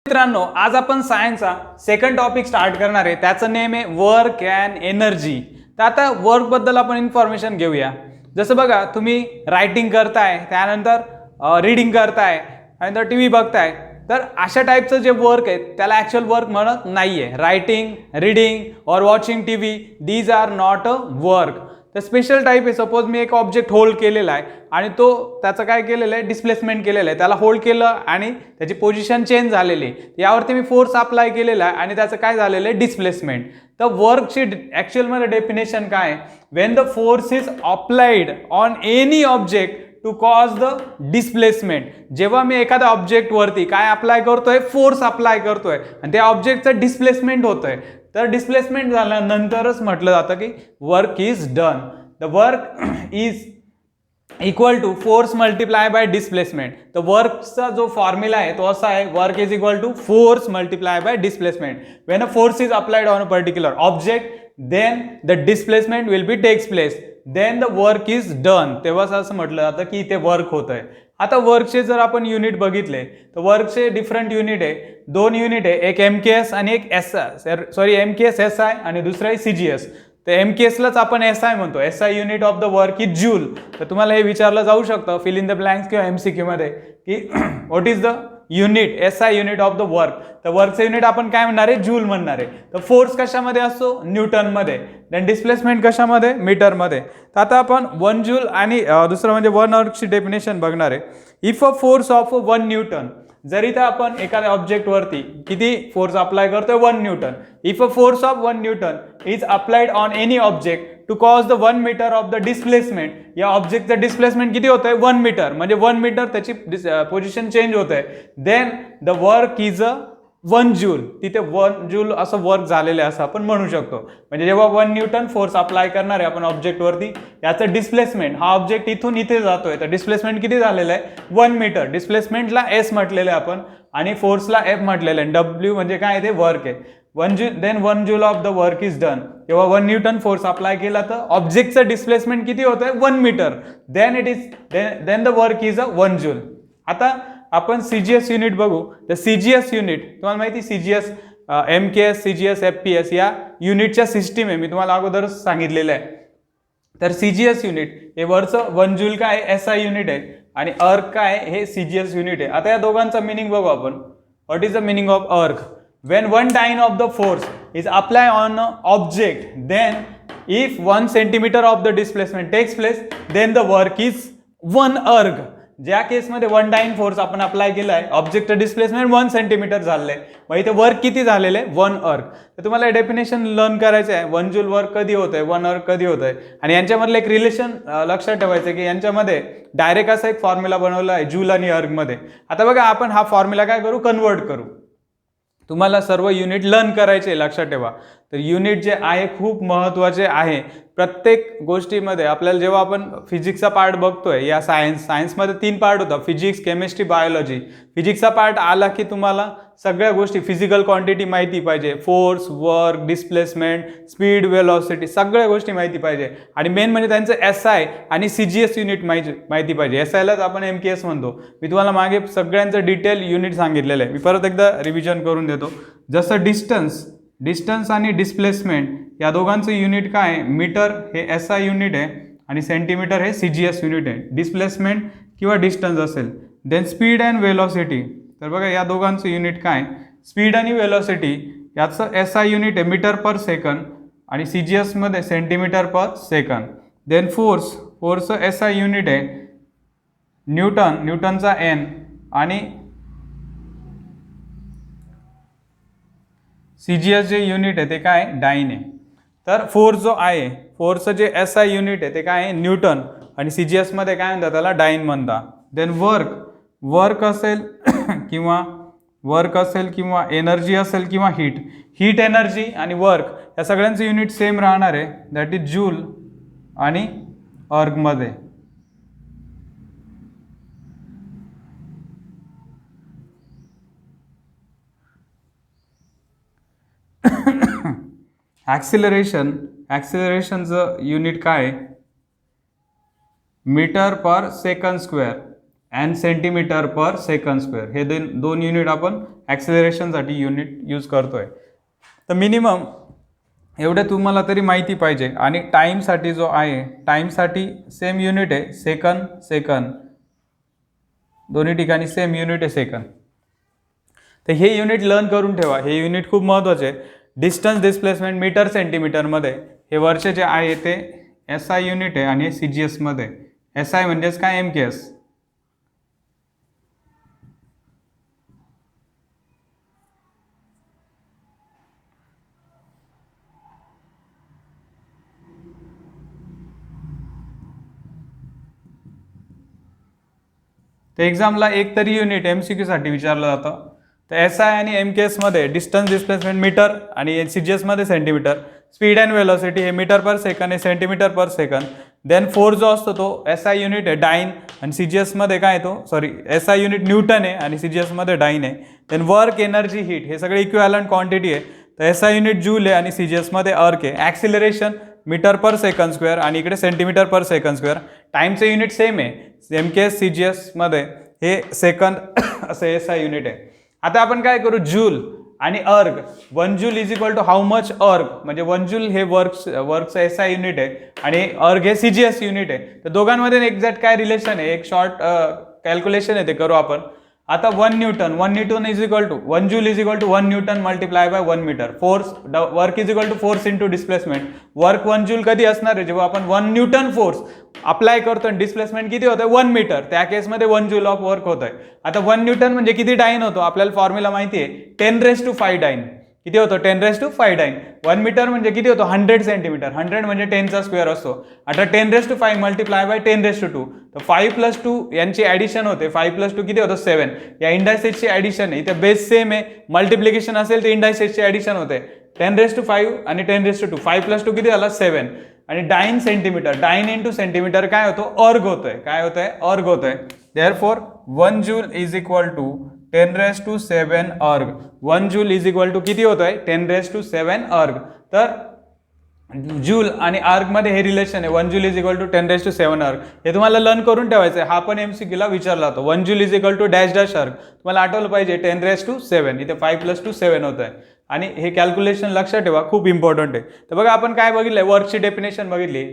मित्रांनो, आज आपण सायन्सचा सेकंड टॉपिक स्टार्ट करणार आहे. त्याचं नेम आहे वर्क अँड एनर्जी. तर आता वर्क बद्दल आपण इन्फॉर्मेशन घेऊया. जसं बघा, तुम्ही रायटिंग करताय, त्यानंतर रीडिंग करताय, त्यानंतर टीव्ही बघताय, तर अशा टाईपचं जे वर्क आहे त्याला ॲक्च्युअल वर्क म्हणत नाहीये. रायटिंग, रीडिंग और watching TV, these are not a work. तर स्पेशल टाईप आहे. सपोज मी एक ऑब्जेक्ट होल्ड केलेला आहे आणि तो त्याचं काय केलेलं आहे, डिस्प्लेसमेंट केलेलं आहे. त्याला होल्ड केलं आणि त्याची पोझिशन चेंज झालेली आहे. यावरती मी फोर्स अप्लाय केलेला आहे आणि त्याचं काय झालेलं आहे, डिस्प्लेसमेंट. तर वर्कची ॲक्च्युअलमध्ये डेफिनेशन काय आहे, when the force is applied on any object to cause the displacement. जेव्हा मी एखाद्या ऑब्जेक्टवरती काय अप्लाय करतोय, फोर्स अप्लाय करतोय आणि त्या ऑब्जेक्टचं डिस्प्लेसमेंट होतोय, तर डिस्प्लेसमेंट झाल्यानंतरच म्हटलं जातं की work is done. The work is equal to force multiply by displacement. तर वर्कचा जो फॉर्म्युला आहे तो असा आहे, work is equal to force multiply by displacement. When a force is applied on a particular object, then the displacement will be takes place, then the work is done. तेव्हाच असं म्हटलं जातं की इथे वर्क होत आहे. आता वर्कचे जर आपण युनिट बघितले तर वर्कचे डिफरंट युनिट आहे. दोन युनिट आहे, एक MKS आणि एक MKS SI आणि दुसरा आहे CGS. तर MKSलाच आपण SI म्हणतो. SI unit of the work is joule. तर तुम्हाला हे विचारलं जाऊ शकतं फिल इन द ब्लँक्स किंवा MCQ मध्ये की what is the unit, SI unit of the work. तर वर्कचं युनिट आपण काय म्हणणार आहे, जूल म्हणणार आहे. तर फोर्स कशामध्ये असतो, न्यूटनमध्ये. देन डिस्प्लेसमेंट कशामध्ये, मीटरमध्ये. तर आता आपण 1 जूल आणि दुसरं म्हणजे 1 अर्कची डेफिनेशन बघणार आहे. If a force of 1 Newton, जर इथं आपण एखाद्या ऑब्जेक्टवरती किती फोर्स अप्लाय करतोय, 1 newton. If a force of 1 newton is applied on any object to cause the 1 metre of the displacement. या ऑब्जेक्टचं डिस्प्लेसमेंट किती होतंय, 1 मीटर. म्हणजे 1 मीटर त्याची पोझिशन चेंज होते. Then the work is a 1 joule. तिथे 1 joule असं वर्क झालेलं आहे असं आपण म्हणू शकतो. म्हणजे जेव्हा 1 न्यूटन फोर्स अप्लाय करणार आहे आपण ऑब्जेक्टवरती, याचं डिस्प्लेसमेंट, हा ऑब्जेक्ट इथून इथे जातोय, तर डिस्प्लेसमेंट किती झालेलं आहे, 1 मीटर. डिस्प्लेसमेंटला S म्हटलेलं आहे आपण आणि फोर्सला F म्हटलेलं आहे. W म्हणजे काय, ते वर्क आहे. 1 joule of the work is done. जेव्हा 1 न्यूटन फोर्स अप्लाय केला तर ऑब्जेक्टचं डिस्प्लेसमेंट किती होतंय, 1 metre. Then the work is a 1 joule. आता आपण CGS युनिट बघू. तर CGS युनिट तुम्हाला माहिती, CGS MKS CGS FPS या युनिटच्या सिस्टीम आहे. मी तुम्हाला अगोदरच सांगितलेलं आहे. तर CGS युनिट हे वरचं 1 जूल काय SI युनिट आहे आणि अर्क काय हे CGS युनिट आहे. आता या दोघांचा मिनिंग बघू आपण. What is the meaning of अर्क? When 1 dyne of the force is applied on an object, then if 1 centimeter of the displacement takes place, then the work is 1 erg. ज्या केसमध्ये 1 dine force आपण apply केला आहे, object displacement 1 centimetre झालेलं आहे, मग इथे वर्क किती झालेलं आहे, 1 अर्ग. तर तुम्हाला डेफिनेशन लर्न करायचं आहे, 1 जूल वर्क कधी होत आहे, 1 अर्ग कधी होत आहे. आणि यांच्यामधलं एक रिलेशन लक्षात ठेवायचं की यांच्यामध्ये डायरेक्ट असा एक फॉर्म्युला बनवला आहे जूल आणि अर्गमध्ये. आता बघा, आपण हा फॉर्म्युला काय करू, कन्वर्ट करू. तुम्हाला सर्व युनिट लर्न करायचे, लक्षात ठेवा. तर युनिट जे आहे खूप महत्त्वाचे आहे. प्रत्येक गोष्टीमध्ये आपल्याला जेव्हा आपण फिजिक्सचा पार्ट बघतोय या सायन्समध्ये 3 पार्ट होता, फिजिक्स, केमिस्ट्री, बायोलॉजी. फिजिक्सचा पार्ट आला की तुम्हाला सगळ्या गोष्टी, फिजिकल क्वांटिटी माहिती पाहिजे, force, work, displacement, speed, velocity, सगळ्या गोष्टी माहिती पाहिजे. आणि मेन म्हणजे त्यांचं SI आणि CGS युनिट माहिती पाहिजे. SIलाच आपण MKS म्हणतो. मी तुम्हाला मागे सगळ्यांचं डिटेल युनिट सांगितलेलं आहे. मी परत एकदा रिव्हिजन करून देतो. जसं डिस्टन्स आणि डिस्प्लेसमेंट या दोघांचं युनिट काय आहे, मीटर हे SI युनिट आहे आणि सेंटीमीटर हे CGS युनिट आहे. डिस्प्लेसमेंट किंवा डिस्टन्स असेल. Then speed and velocity. तर बघा, या दोघांचं युनिट काय, स्पीड आणि वेलॉसिटी याचं SI युनिट आहे मीटर पर सेकंड आणि CGS मध्ये centimetre per second. Then फोर्सचं SI unit आहे न्यूटनचा N आणि CGS जे युनिट आहे ते काय, डाईन आहे. तर फोर्स जो आहे, फोर्सचं जे SI युनिट आहे ते काय आहे, न्यूटन आणि CGS मध्ये काय म्हणतात, त्याला डाईन म्हणतात. देन वर्क असेल किंवा एनर्जी असेल किंवा हीट एनर्जी आणि वर्क या सगळ्यांचं युनिट सेम राहणार आहे, दॅट इज जूल आणि अर्गमध्ये. ॲक्सिलरेशनचं युनिट काय, metre per second square. And centimetre per second square. हे दोन युनिट आपण ॲक्सिलरेशनसाठी युनिट यूज करतोय. तर मिनिमम एवढे तुम्हाला तरी माहिती पाहिजे. आणि टाईमसाठी जो आहे, टाईमसाठी सेम युनिट आहे सेकंद, दोन्ही ठिकाणी सेम युनिट आहे सेकंद. तर हे युनिट लर्न करून ठेवा. हे युनिट खूप महत्त्वाचे आहे. डिस्टन्स डिस्प्लेसमेंट मीटर सेंटीमीटरमध्ये, हे वर्ष जे आहे ते SI युनिट आहे आणि हे CGS मध्ये. SI म्हणजेच काय, MKS. तर एक्झामला एक तरी युनिट MCQ साठी विचारलं जातं. तर SI आणि MKS मध्ये डिस्टन्स डिस्प्लेसमेंट मीटर आणि CGS मध्ये सेंटीमीटर. स्पीड अँड वेलोसिटी हे मीटर पर सेकंड आहे, centimetre per second. Then force जो असतो तो SI युनिट आहे डाईन आणि CGS मध्ये काय येतो, SI युनिट न्यूटन आहे आणि CGS मध्ये डाईन आहे. देन वर्क, एनर्जी, हीट हे सगळे इक्विव्हॅलंट क्वांटिटी आहे. तर SI युनिट जूल आहे आणि CGS मध्ये अर्क आहे. Acceleration metre per second square आणि इकडे सेंटीमीटर पर सेकंड स्क्वेअर. टाईमचे युनिट सेम आहे, MKS CGS मध्ये हे सेकंद असं SI युनिट आहे. आता आपण काय करू, जूल आणि erg. 1 joule is equal to how much erg, म्हणजे 1 जूल हे वर्कचं SI युनिट आहे आणि अर्ग हे CGS युनिट आहे. तर दोघांमध्ये एक्झॅक्ट काय रिलेशन आहे, एक शॉर्ट कॅल्क्युलेशन आहे, ते करू आपण. आता 1 newton is equal to 1 joule is equal to 1 newton multiply by 1 metre. Force, work is equal to force into displacement. Work 1 joule कधी असणार आहे, जेव्हा आपण 1 न्यूटन फोर्स अप्लाय करतो आणि डिस्प्लेसमेंट किती होतं, 1 मीटर. त्या केसमध्ये 1 जूल ऑफ वर्क होत आहे. आता 1 न्यूटन म्हणजे किती डाईन होतो, आपल्याला फॉर्म्युला माहिती आहे, 10⁵ डाईन. किती होतो, 10⁵ डाईन. 1 मीटर म्हणजे किती होतो, 100 सेंटीमीटर. 100 म्हणजे 10चा स्क्वेअर असतो. आता 10⁵ मल्टिप्लाय बाय 10⁵2. तर 5 + 2 यांची ॲडिशन होते. 5 + 2 किती होतं, 7. या इंडायसेसची ॲडिशन आहे. इथे बेस सेम आहे, मल्टिप्लिकेशन असेल तर इंडायसेसची ॲडिशन होते. 10⁵ आणि 10⁵2. 5 + 2 किती झाला, 7. आणि dyne centimetre, dyne into centimetre काय होतो, अर्ग होतोय. काय होतंय, अर्ग होतोय. Therefore 1 joule is equal to 10⁻⁷ erg. 1 joule is equal to किती होतोय, 10⁻⁷ अर्ग. तर जूल आणि अर्ग मध्ये हे रिलेशन आहे. 1 जूल इज इक्वल टू 10⁻⁷ अर्ग. हे तुम्हाला लर्न करून ठेवायचं आहे. हा पण MCQ ला विचारला होता. 1 joule is equal to dash dash erg. तुम्हाला आठवलं पाहिजे 10⁻⁷. इथे 5 + 2 7 होत आहे. आणि हे कॅल्क्युलेशन लक्षात ठेवा, खूप इम्पॉर्टंट आहे. तर बघा आपण काय बघितलंय, वर्कची डेफिनेशन बघितली.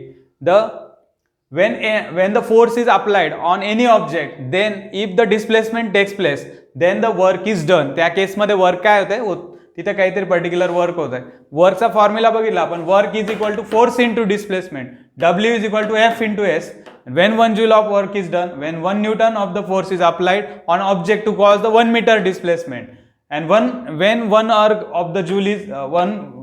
when the force is applied on any object, then if the displacement takes place, then the work is done. त्या केसमध्ये वर्क काय होतंय, तिथे काहीतरी पर्टिक्युलर वर्क होत आहे. वर्कचा फॉर्म्युला बघितला आपण, work is equal to force into displacement. W is equal to F into S. When 1 joule of work is done, when 1 Newton of the force is applied on object to cause the 1 meter displacement, and when 1 arc of the joule is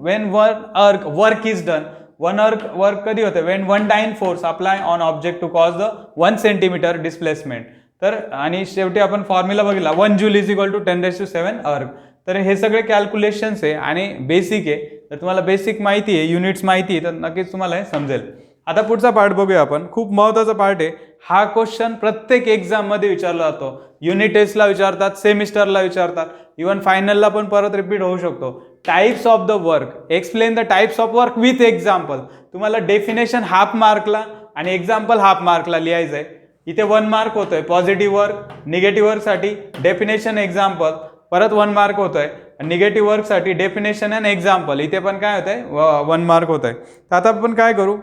when 1 arc work is done, 1 arc work कधी होते, when 1 dyne force apply on object to cause the 1 centimeter displacement. तर आणि शेवटी आपण formula बघितला, 1 joule is equal to 10⁻⁷ अर्ग. तर हे सगळे कॅल्क्युलेशन्स आहे आणि बेसिक आहे. तर तुम्हाला बेसिक माहिती आहे, युनिट्स माहिती आहे, तर नक्कीच तुम्हाला हे समजेल. आता पुढचा पार्ट बघूया आपण, खूप महत्त्वाचा पार्ट आहे हा. क्वेश्चन प्रत्येक एक्झाम मध्ये विचारला जातो. युनिट टेस्टला विचारतात, सेमिस्टरला विचारतात, इव्हन फायनलला पण परत रिपीट होऊ शकतो. Types of the work, explain the types of work with example. तुम्हाला डेफिनेशन हाफ मार्कला आणि एक्झाम्पल हाफ मार्कला लिहायचं आहे. इथे 1 मार्क होतोय पॉझिटिव्ह वर्क, निगेटिव्ह वर्कसाठी डेफिनेशन एक्झाम्पल, परत 1 मार्क होतोय. निगेटिव्ह वर्कसाठी डेफिनेशन अँड एक्झाम्पल, इथे पण काय होतंय, 1 मार्क होत आहे. तर आता आपण काय करू,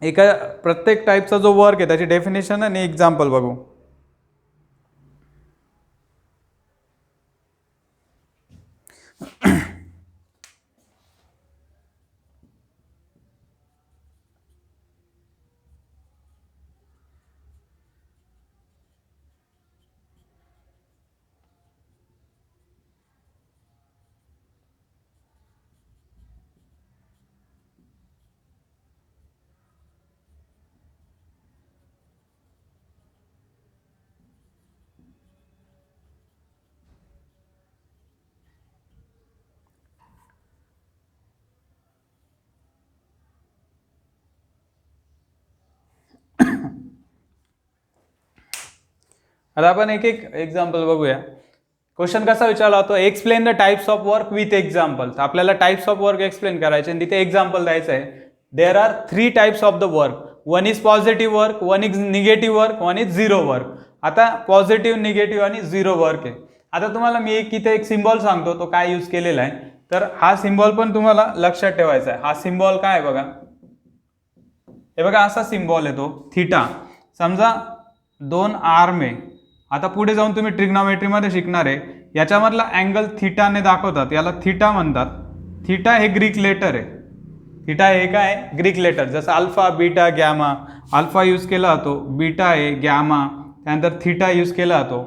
एका प्रत्येक टाईपचा जो वर्क आहे त्याची डेफिनेशन आणि एक्झाम्पल बघू. आता आपण एक एक एक्झाम्पल बघूया. क्वेश्चन कसा विचारला होता, explain the types of work with example. आपल्याला टाइप्स ऑफ वर्क एक्सप्लेन करायचे आणि तिथे एक्झाम्पल द्यायचं आहे. There are 3 types of the work. 1 is positive work, 1 is negative work, 1 is zero work. आता पॉझिटिव्ह, निगेटिव्ह आणि झिरो वर्क आहे. आता तुम्हाला मी इथे एक सिम्बॉल सांगतो, तो काय यूज केलेला आहे. तर हा सिम्बॉल पण तुम्हाला लक्षात ठेवायचा आहे. हा सिम्बॉल काय आहे बघा, हे बघा असा सिम्बॉल आहे तो थीटा. समजा दोन आर्म आहे. आता पुढे जाऊन तुम्ही ट्रिग्नॉमेट्री मध्ये शिकणार आहे, याच्यामधला अँगल थीटाने दाखवतात, याला थीटा म्हणतात. थीटा हे ग्रीक लेटर आहे. थीटा हे काय आहे, ग्रीक लेटर. जसं alpha, beta, gamma. Alpha use केला जातो, बीटा आहे, गॅमा, त्यानंतर थीटा यूज केला जातो.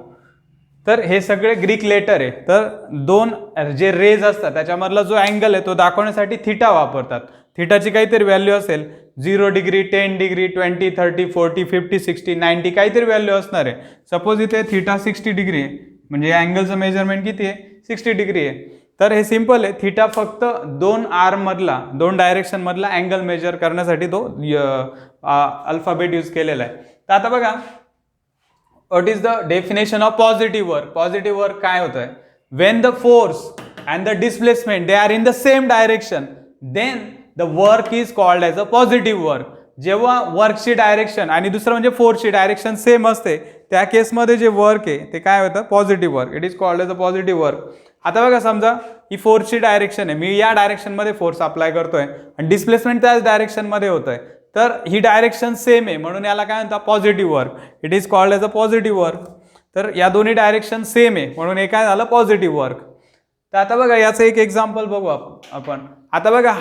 तर हे सगळे ग्रीक लेटर आहे. तर दोन जे रेज असतात त्याच्यामधला जो अँगल आहे तो दाखवण्यासाठी थीटा वापरतात. थीटाची काहीतरी व्हॅल्यू असेल 0 डिग्री, 10 डिग्री, 20, 30, 40, 50, 60, 90 काहीतरी व्हॅल्यू असणार आहे. सपोज इथे थीटा 60 डिग्री आहे, म्हणजे या अँगलचं मेजरमेंट किती आहे, 60 डिग्री आहे. तर हे सिंपल आहे. थीटा फक्त दोन आर्म मधला, दोन डायरेक्शन मधला अँगल मेजर करण्यासाठी तो अल्फाबेट यूज केलेला आहे. तर आता बघा, what is the definition of positive work. Positive work काय होत आहे, when the force and the displacement they are in the same direction then the work is called as a positive work. जेव्हा वर्कची डायरेक्शन आणि दुसरं म्हणजे फोर्सची direction same असते, त्या केसमध्ये जे वर्क आहे ते काय होतं, positive work. It is called as a positive work. आता बघा, समजा ही फोर्सची डायरेक्शन आहे, मी या डायरेक्शनमध्ये फोर्स अप्लाय करतोय आणि डिस्प्लेसमेंट त्याच डायरेक्शनमध्ये होत आहे. तर ही डायरेक्शन सेम आहे म्हणून याला काय म्हणतात, positive work. It is called as a positive work. तर या दोन्ही डायरेक्शन सेम आहे म्हणून हे काय झालं, पॉझिटिव्ह वर्क. तर आता बघा याचं एक एक्झाम्पल बघू आपण. आता बघा,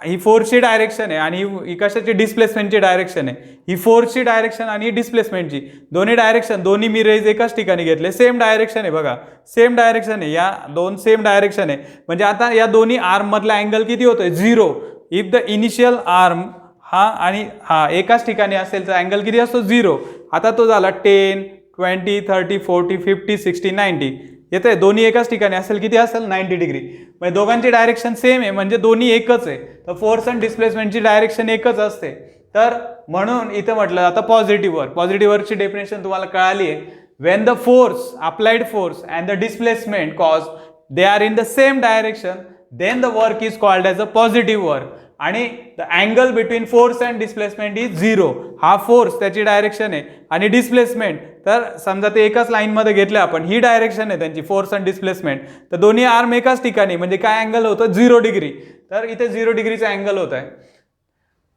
ही फोर्सची डायरेक्शन आहे आणि ही कशाची, डिस्प्लेसमेंटची डायरेक्शन आहे. ही फोर्सची डायरेक्शन आणि ही डिस्प्लेसमेंटची दोन्ही डायरेक्शन, दोन्ही मी रेज एकाच ठिकाणी घेतले, सेम डायरेक्शन आहे. बघा सेम डायरेक्शन आहे, या दोन सेम डायरेक्शन आहे. म्हणजे आता या दोन्ही आर्म मधला अँगल किती होतोय, 0. इफ द इनिशियल आर्म हा आणि हा एकाच ठिकाणी असेल तर अँगल किती असतो, 0. आता तो झाला 10, 20, 30, 40, 50, 60, 90 येते. दोन्ही एकाच ठिकाणी असेल, किती असेल, 90 डिग्री. म्हणजे दोघांची डायरेक्शन सेम आहे, म्हणजे दोन्ही एकच आहे. तर फोर्स अँड डिस्प्लेसमेंटची डायरेक्शन एकच असते. तर म्हणून इथं म्हटलं जातं पॉझिटिव्ह वर्क. पॉझिटिव्ह वर्कची डेफिनेशन तुम्हाला कळाली आहे. When the force, applied force and the displacement cause they are in the same direction then the work is called as a positive work. आणि the angle between force and displacement is 0. हा force त्याची direction आहे आणि displacement, तर समजा ते एकाच line मध्ये घेतले आपण, ही डायरेक्शन आहे त्यांची, फोर्स अँड डिस्प्लेसमेंट. तर दोन्ही आर्म एकाच ठिकाणी, म्हणजे काय अँगल होतं, 0 डिग्री. तर इथे 0 डिग्रीचा अँगल होत आहे.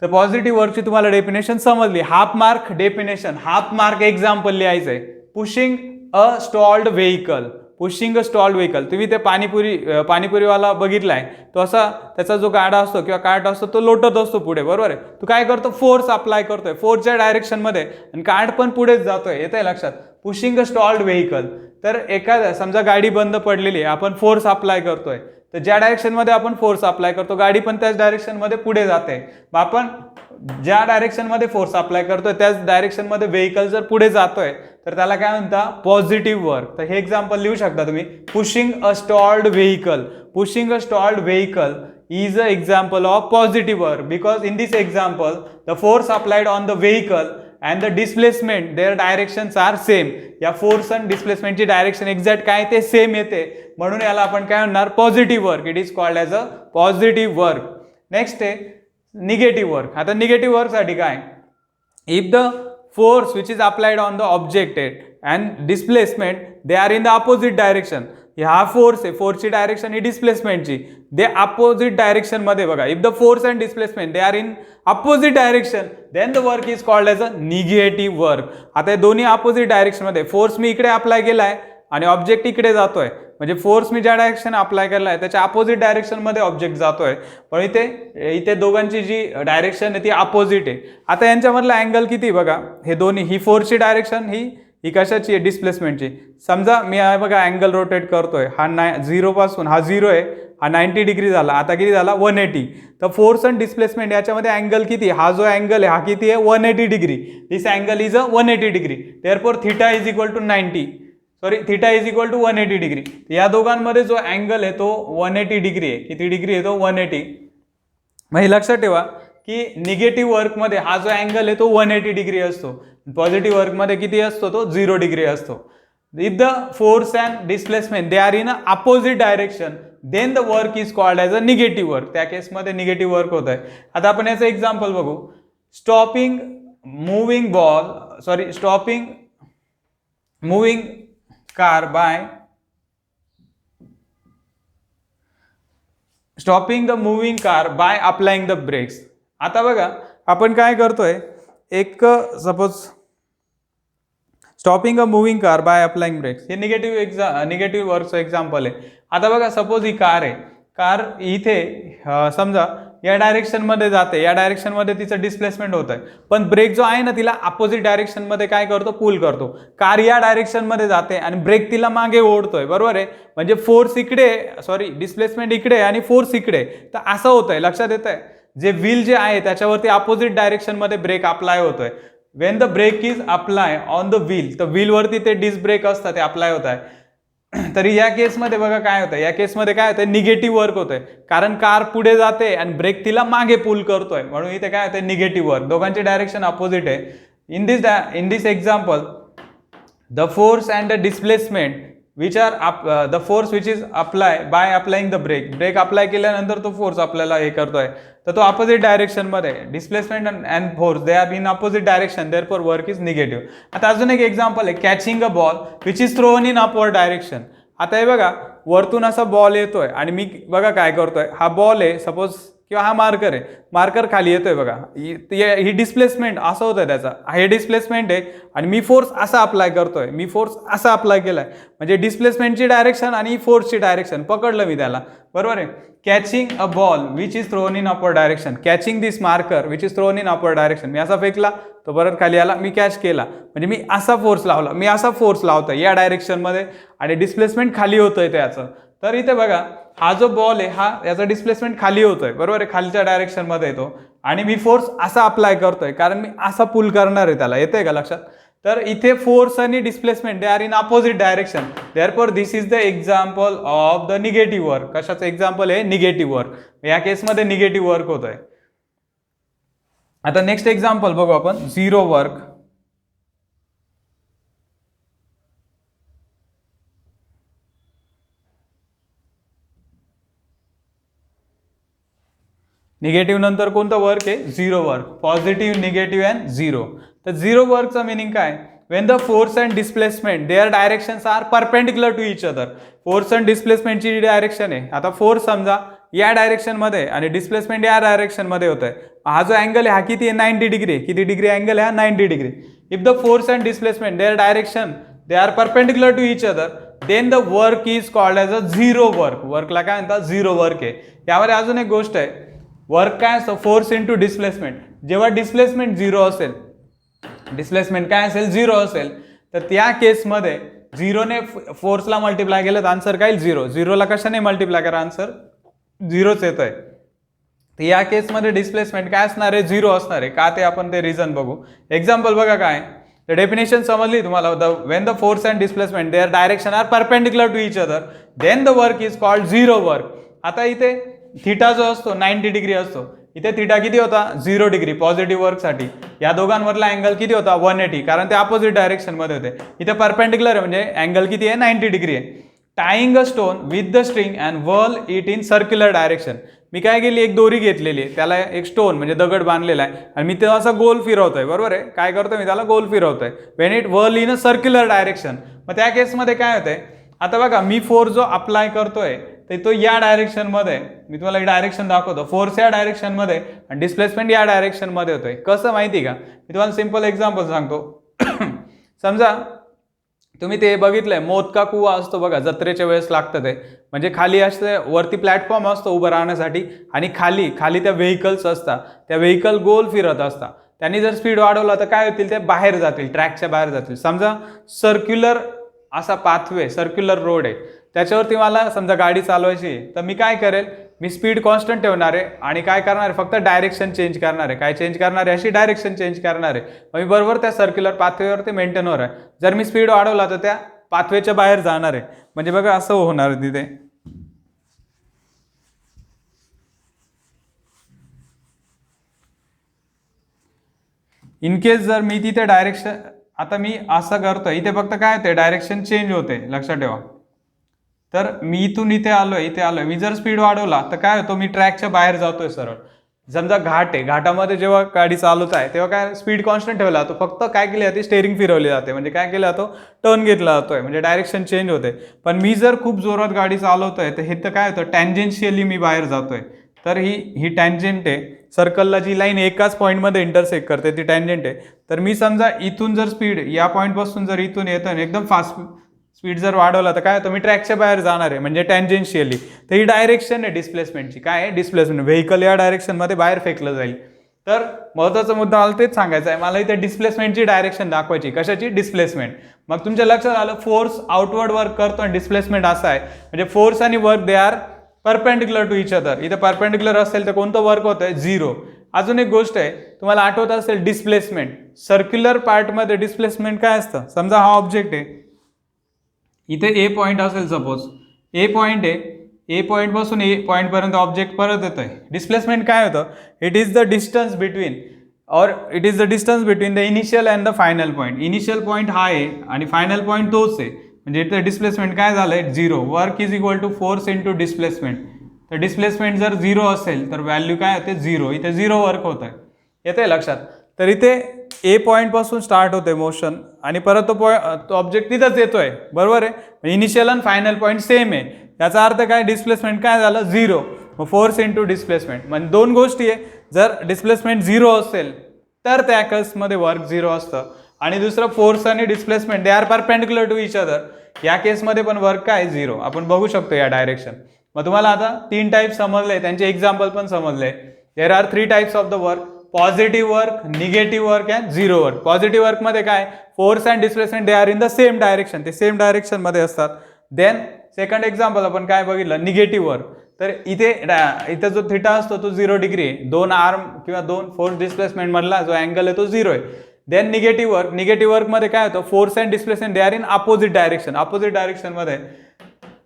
तर पॉझिटिव्ह वर्कची तुम्हाला डेफिनेशन समजली. Half mark definition, half mark example लिहायचंय. Pushing a stalled vehicle. Pushing a stalled vehicle, तुम्ही ते पाणीपुरीवाला बघितलाय, तो असा त्याचा जो गाडा असतो किंवा कार्ट असतो तो लोटत असतो पुढे, बरोबर आहे. तो काय करतो, फोर्स अप्लाय करतोय फोर्सच्या डायरेक्शन मध्ये आणि कार्ट पण पुढेच जातोय. येतंय लक्षात, पुशिंग अ स्टॉल्ड व्हेइकल. तर एखाद्या समजा गाडी बंद पडलेली आहे, आपण फोर्स अप्लाय करतोय, तर ज्या डायरेक्शन मध्ये आपण फोर्स अप्लाय करतो गाडी पण त्याच डायरेक्शन मध्ये पुढे जाते. आपण ज्या डायरेक्शन मध्ये फोर्स अप्लाय करतोय त्याच डायरेक्शन मध्ये व्हेइकल जर पुढे जातोय तर त्याला काय म्हणतात, पॉझिटिव्ह वर्क. तर हे एक्झाम्पल लिहू शकता तुम्ही, pushing a stalled vehicle. Pushing a stalled vehicle is an example of positive work because in this example the force applied on the vehicle and the displacement their directions are same. या force आणि डिस्प्लेसमेंटची direction exact काय ते same येते म्हणून याला आपण काय म्हणणार, positive work. It is called as a positive work. Next आहे निगेटिव्ह वर्क. आता निगेटिव्ह वर्क साठी काय, if the force which is applied on the object and displacement they are in the opposite direction. हा force आहे, फोर्सची direction ही डिस्प्लेसमेंटची, they opposite direction मध्ये. बघा, if the force and displacement they are in opposite direction then the work is called as a negative work. आता हे दोन्ही अपोजिट डायरेक्शन मध्ये, फोर्स मी इकडे अप्लाय केलाय आणि ऑब्जेक्ट इकडे जातोय, म्हणजे फोर्स मी ज्या डायरेक्शन अप्लाय केलाय त्याच्या अपोजिट डायरेक्शन मध्ये ऑब्जेक्ट जातोय, पण इथे दोघांची जी डायरेक्शन आहे ती अपोजिट आहे. आता यांच्यामधला अँगल किती बघा, हे दोन्ही, ही फोर्सची डायरेक्शन ही कशाची आहे, डिस्प्लेसमेंटची. समजा मी बघा अँगल रोटेट करतोय, हा 0 पासून, हा 0 आहे, हा 90 डिग्री झाला, आता किती झाला 180. तर फोर्स अँड डिस्प्लेसमेंट याच्यामध्ये अँगल किती, हा जो अँगल आहे हा किती आहे 180 degree. This angle is a 180 degree. Therefore theta is equal to 90, sorry theta is equal to 180 degree. या दोघांमध्ये जो अँगल आहे तो 180 डिग्री आहे. किती डिग्री आहे तो, 180. मग हे लक्षात ठेवा की निगेटिव्ह वर्कमध्ये हा जो अँगल आहे तो 180 डिग्री असतो, पॉझिटिव्ह वर्कमध्ये किती असतो, तो 0 डिग्री असतो. If the force and displacement they are in a opposite direction then the work is called as a negative work. त्या केसमध्ये निगेटिव्ह वर्क होत आहे. आता आपण याचं एक्झाम्पल बघू. Stopping moving ball, sorry stopping moving car by stopping the moving car by applying the brakes. आता बघा आपण काय करतोय, एक suppose stopping a moving car by applying brakes हे निगेटिव्ह वर्कचं एक्झाम्पल आहे. आता बघा सपोज ही कार आहे, कार इथे समजा या डायरेक्शन मध्ये जाते, या डायरेक्शन मध्ये तिचं डिस्प्लेसमेंट होत आहे, पण ब्रेक जो आहे ना तिला अपोजिट डायरेक्शन मध्ये काय करतो, पुल करतो. कार या डायरेक्शन मध्ये जाते आणि ब्रेक तिला मागे ओढतोय, बरोबर आहे. म्हणजे फोर्स इकडे, डिस्प्लेसमेंट इकडे आणि फोर्स इकडे, तर असं होतंय. लक्षात येत आहे, जे व्हील जे आहे त्याच्यावरती अपोजिट डायरेक्शन मध्ये ब्रेक अप्लाय होतोय. When the brake is apply on the wheel, तर व्हील वरती ते डिस्क ब्रेक असतात ते अप्लाय होत आहे. तरी या केसमध्ये बघा काय होतं, या केसमध्ये काय होतंय, निगेटिव्ह वर्क होतंय, कारण कार पुढे जाते आणि ब्रेक तिला मागे पुल करतोय, म्हणून इथे काय होतंय, निगेटिव्ह वर्क. दोघांची डायरेक्शन अपोजिट आहे. In this example the force and the displacement which are the force which is apply by applying the brake apply केल्यानंतर तो फोर्स आपल्याला हे करतोय, तर तो अपोजिट डायरेक्शन मध्ये. Displacement and force they are in opposite direction, therefore work is negative. आता अजून एक एक्झाम्पल आहे, catching a ball which is thrown in upward direction. आता हे बघा वरतून असा बॉल येतोय आणि मी बघा काय करतोय, हा बॉल आहे सपोज किंवा हा मार्कर आहे, मार्कर खाली येतोय बघा, ही डिस्प्लेसमेंट असं होतंय त्याचा, हे डिस्प्लेसमेंट आहे आणि मी फोर्स असा अप्लाय करतोय, मी फोर्स असा अप्लाय केलाय, म्हणजे डिस्प्लेसमेंटची डायरेक्शन आणि फोर्सची डायरेक्शन पकडलं मी त्याला, बरोबर आहे. Catching a ball which is thrown in upward direction, catching this marker which is thrown in upward direction. मी असा फेकला तो परत खाली आला, मी कॅच केला, म्हणजे मी असा फोर्स लावला, मी असा फोर्स लावतोय या डायरेक्शन मध्ये आणि डिस्प्लेसमेंट खाली होतोय त्याचं. तर इथे बघा हा जो बॉल आहे हा याचा डिस्प्लेसमेंट खाली होतोय, बरोबर आहे, खालच्या डायरेक्शन मध्ये येतो आणि मी फोर्स असा अप्लाय करतोय कारण मी असा पुल करणार आहे त्याला. येतंय का लक्षात? तर इथे फोर्स आणि displacement they are in opposite direction, therefore this is the example of the negative work. कशाचं एक्झाम्पल आहे? Negative work. या केसमध्ये निगेटिव्ह वर्क होत आहे. आता नेक्स्ट एक्झाम्पल बघू आपण, झिरो वर्क. निगेटिव्ह नंतर कोणतं वर्क आहे? Zero work. Positive, negative and zero. तर झिरो वर्कचं मिनिंग काय? When the force and displacement their directions are perpendicular to each other. Force and डिस्प्लेसमेंटची डायरेक्शन आहे, आता फोर्स समजा या डायरेक्शन मध्ये आणि डिस्प्लेसमेंट या डायरेक्शन मध्ये होत आहे. हा जो अँगल आहे हा किती आहे? 90 डिग्री. किती डिग्री अँगल आहे? 90 degree. If the force and displacement their direction they are perpendicular to each other, then the work is called as a zero work. वर्कला काय म्हणतात? झिरो वर्क आहे. यामध्ये अजून एक गोष्ट आहे, वर्क काय असतं? Force into displacement. जेव्हा डिस्प्लेसमेंट झिरो असेल, डिस्प्लेसमेंट काय असेल? झिरो असेल, तर त्या केसमध्ये झिरोने फोर्सला मल्टिप्लाय केलं तर आन्सर काय? झिरो. झिरोला कशाने मल्टिप्लाय करा? आन्सर झिरोच येत आहे. तर या केसमध्ये डिस्प्लेसमेंट काय असणार आहे? झिरो असणार आहे. का ते आपण ते रिझन बघू. एक्झाम्पल बघा काय, द डेफिनेशन समजली तुम्हाला. When the force and displacement their direction are perpendicular to each other, then the work is called zero work. आता इथे थिटा जो असतो 90 डिग्री असतो, इथे थिटा किती होता? 0 डिग्री पॉझिटिव्ह वर्कसाठी. या दोघांवरला अँगल किती होता? 180, कारण ते अपोजिट डायरेक्शन मध्ये होते. इथे परपेंडिक्युलर आहे म्हणजे अँगल किती आहे? 90 डिग्री आहे. Tying a stone with the string and whirl it in circular direction. मी काय केली? एक दोरी घेतलेली आहे, त्याला एक स्टोन म्हणजे दगड बांधलेला आहे आणि मी त्याला असा गोल फिरवतोय, बरोबर आहे. काय करतोय? मी त्याला गोल फिरवतोय. When it whirl in a circular direction. मग त्या केसमध्ये काय होतंय? आता बघा मी फोर्स जो अप्लाय करतोय तर तो या डायरेक्शन मध्ये, मी तुम्हाला एक डायरेक्शन दाखवतो, फोर्स या डायरेक्शन मध्ये आणि डिस्प्लेसमेंट या डायरेक्शन मध्ये होतोय. कसं माहिती का? मी तुम्हाला सिंपल एक्झाम्पल सांगतो. समजा तुम्ही ते बघितलंय, मोदका कुवा असतो बघा, जत्रेच्या वेळेस लागतं ते, म्हणजे खाली असते, वरती प्लॅटफॉर्म असतो उभं राहण्यासाठी आणि खाली त्या व्हेकल्स असतात, त्या व्हेकल गोल फिरत असतात. त्यांनी जर स्पीड वाढवला तर काय होतील? ते बाहेर जातील, ट्रॅकच्या बाहेर जातील. समजा सर्क्युलर असा पाथवे, सर्क्युलर रोड आहे, त्याच्यावरती मला समजा गाडी चालवायची, तर मी काय करेल? मी स्पीड कॉन्स्टंट ठेवणार आहे आणि काय करणार आहे? फक्त डायरेक्शन चेंज करणार आहे. काय चेंज करणार आहे? अशी डायरेक्शन चेंज करणार आहे. मी बरोबर त्या सर्क्युलर पाथवेवरती मेंटेन होणार आहे. जर मी स्पीड वाढवला तर त्या पाथवेच्या बाहेर जाणार आहे. म्हणजे बघा असं होणार तिथे. इन केस जर मी तिथे डायरेक्शन, आता मी असं करतोय, इथे फक्त काय होते? डायरेक्शन चेंज होते, लक्षात ठेवा. तर मी इथून इथे आलोय, मी जर स्पीड वाढवला तर काय होतो? मी ट्रॅकच्या बाहेर जातोय सरळ. समजा घाट आहे, घाटामध्ये जेव्हा गाडी चालवत आहे तेव्हा काय स्पीड कॉन्स्टंट ठेवला जातो, फक्त काय केली जाते स्टेअरिंग फिरवली जाते, म्हणजे काय केलं जातो टर्न घेतला जातोय, म्हणजे डायरेक्शन चेंज होते. पण मी जर खूप जोरात गाडी चालवतोय तर हे तर काय होतं टँजेन्शियली मी बाहेर जातोय, तर ही टँजेंट आहे, सर्कलला जी लाईन एकाच पॉईंटमध्ये इंटरसेक्ट करते ती टँजेंट आहे. तर मी समजा इथून जर स्पीड या पॉईंटपासून जर इथून येतं एकदम फास्ट स्पीड जर वाढवला तर काय होतं मी ट्रॅकच्या बाहेर जाणार आहे, म्हणजे टँजेन्शियली. तर ही डायरेक्शन आहे डिस्प्लेसमेंटची, काय आहे डिस्प्लेसमेंट, व्हेकल या डायरेक्शनमध्ये बाहेर फेकलं जाईल. तर महत्त्वाचा मुद्दा मला तेच सांगायचा आहे, मला इथे डिस्प्लेसमेंटची डायरेक्शन दाखवायची. कशाची? डिस्प्लेसमेंट. मग तुमच्या लक्षात आलं फोर्स आउटवर्ड वर्क करतो आणि डिस्प्लेसमेंट असा आहे, म्हणजे फोर्स आणि work they are perpendicular to each other. इथे परपेंडिक्युलर असेल तर कोणतं वर्क होतंय? झिरो. अजून एक गोष्ट आहे, तुम्हाला आठवत असेल डिस्प्लेसमेंट, सर्क्युलर पार्टमध्ये डिस्प्लेसमेंट काय असतं? समजा हा ऑब्जेक्ट आहे, इथे ए पॉईंट असेल, सपोज ए पॉईंट आहे, ए पॉईंट पासून ए पॉईंट पर्यंत ऑब्जेक्ट परत येतोय. डिस्प्लेसमेंट काय होतं? It is the distance between the initial and the final point. Initial point हा आहे आणि फायनल पॉईंट तोच आहे, म्हणजे इथे डिस्प्लेसमेंट काय झालंय? Zero. Work is equal to force into displacement. तर डिस्प्लेसमेंट जर झिरो असेल तर व्हॅल्यू काय होते? झिरो. इथे झिरो वर्क होत आहे, येते लक्षात? तर इथे ए पॉईंट पासून स्टार्ट होते मोशन आणि परत तो ऑब्जेक्ट तिथंच येतोय, बरोबर आहे. इनिशियल आणि फायनल पॉईंट सेम आहे, याचा अर्थ काय? डिस्प्लेसमेंट काय झालं? झिरो. मग फोर्स इंटू डिस्प्लेसमेंट, म्हणजे दोन गोष्टी आहे, जर डिस्प्लेसमेंट झिरो असेल तर त्या केसमध्ये वर्क झिरो असतं, आणि दुसरं फोर्स आणि displacement they are perpendicular to each other, या केसमध्ये पण वर्क काय? झिरो. आपण बघू शकतो या डायरेक्शन. मग तुम्हाला आता तीन टाईप समजले, त्यांचे एक्झाम्पल पण समजले. There are three types of the work: positive work, negative work and zero work. Positive वर्कमध्ये काय? Force and displacement they are in the same direction, ते सेम डायरेक्शन मध्ये असतात. देन सेकंड एक्झाम्पल आपण काय बघितलं? Negative work. तर इथे जो थिटा असतो तो 0 डिग्री आहे, दोन आर्म किंवा दोन फोर्स डिस्प्लेसमेंट मधला जो अँगल आहे तो 0 आहे. देन निगेटिव्ह वर्कमध्ये काय होतं? Force and displacement they are in opposite direction. Opposite डायरेक्शनमध्ये